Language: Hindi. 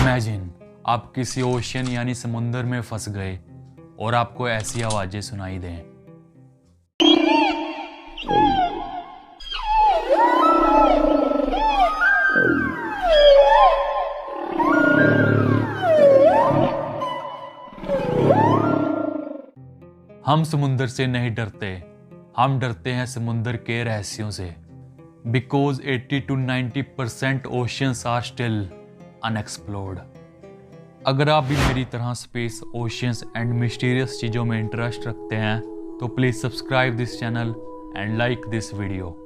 इमेजिन आप किसी ओशियन यानी समुंदर में फंस गए और आपको ऐसी आवाजें सुनाई दें। हम समुंदर से नहीं डरते, हम डरते हैं समुंदर के रहस्यों से। Because 80 to 90% oceans are still unexplored. अगर आप भी मेरी तरह स्पेस, ओशियंस एंड मिस्टीरियस चीज़ों में इंटरेस्ट रखते हैं तो please subscribe this channel and like this video.